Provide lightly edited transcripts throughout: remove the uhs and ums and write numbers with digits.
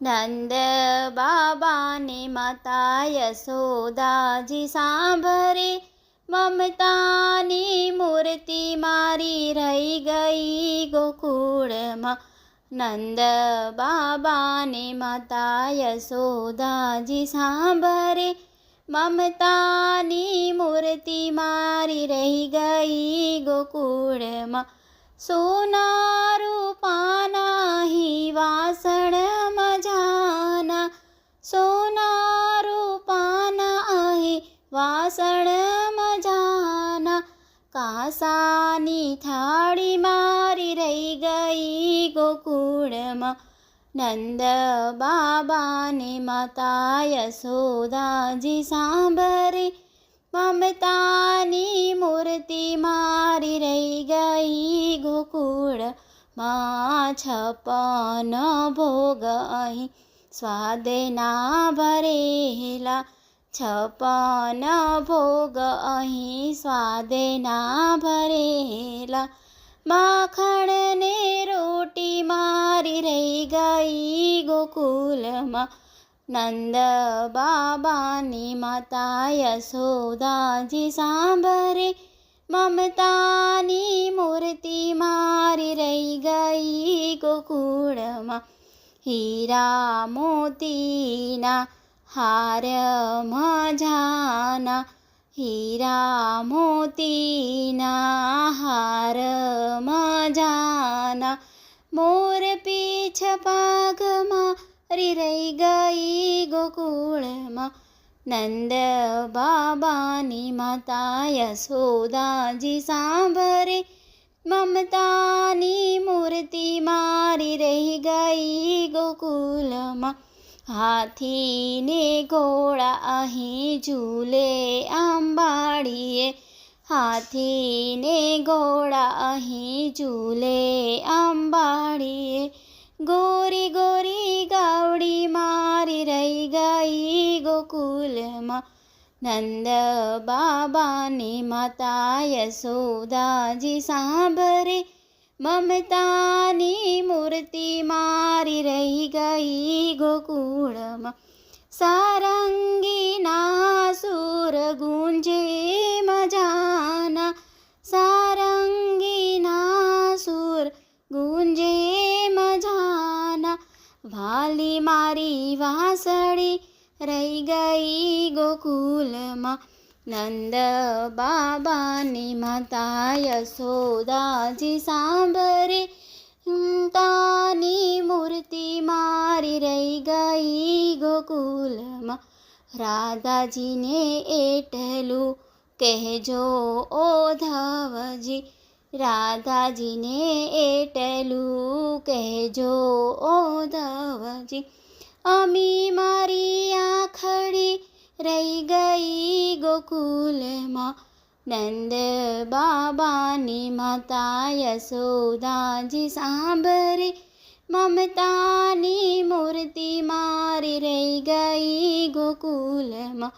નંદ બાબાને માતા યશોદાજી સાંભળે, મમતાની મૂર્તિ મારી રહી ગઈ ગોકુળમાં. નંદ બાબાને માતા યશોદાજી સાંભળે, મમતાની મૂર્તિ મારી રહી ગઈ ગોકુળમાં. સોના રૂપાના હી વાસણ મજાના, સોના રૂપાના અહીં વાસણ મજાના. કાંસાની થાળી મારી રહી ગઈ ગોકુળમાં. નંદ બાબાને માતા યશોદાજી સાંભળે, મમતાની મૂર્તિ મારી રહી ગઈ ગોકુળમાં. 56 ભોગ અહીં સ્વાદના ભરેલા, 56 ભોગ અહીં સ્વાદના ભરેલા. માખણ ને રોટી મારી રહી ગઈ ગોકુલમાં. નંદ બાબાની માતા યશોદાજી સાંભળે, મમતાની મૂર્તિ મારી રહી ગઈ ગોકુળમાં. હીરા મોતીના હાર મજાના, હીરા મોતીના હાર મજાના. મોર પીછ પાઘમાં રહી ગઈ ગોકુળમાં. નંદ બાબાની માતા યશોદાજી સાંભળે, મમતાની મૂર્તિ મારી રહી ગઈ ગોકુલમાં. હાથીને ઘોડા અહીં ઝૂલે આંબાડીએ, હાથીને ઘોડા અહીં ઝૂલે આંબાડીએ. ગોરી ગોરી ગાવડી મારી રહી ગઈ ગોકુલમાં. નંદ બાબાની માતા યશોદાજી સાંભળે, મમતાની મૂર્તિ મારી રહી ગઈ ગોકુળમાં. સારંગીના સૂર ગુંજે મજાના, સારંગીના સૂર ગુંજે મજાના. વાલી મારી વાંસળી રહી ગઈ ગોકુલમાં. નંદ બાબાની માતા યશોદાજી સાંભળે, મમતાની મૂર્તિ મારી રહી ગઈ ગોકુલમાં. રાધાજીને એટલું કહેજો ઓધવજી, રાધાજીને એટલું કહેજો ઓધવજી. અમી મારી આંખડી રહી ગઈ ગોકુલમાં. નંદ બાબાની માતા યશોદાજી સાંભળે, મમતાની મૂર્તિ મારી રહી ગઈ ગોકુલમાં.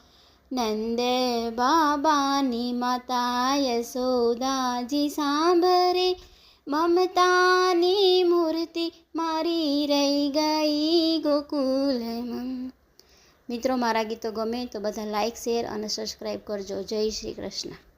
નંદ બાબાની માતા યશોદાજી સાંભળે, મમતાની મૂર્તિ મારી રહી ગઈ ગોકુલમાં. મિત્રો, મારા ગીતો ગમે તો બધા લાઈક, શેર અને સબસ્ક્રાઈબ કરજો. જય શ્રી કૃષ્ણ.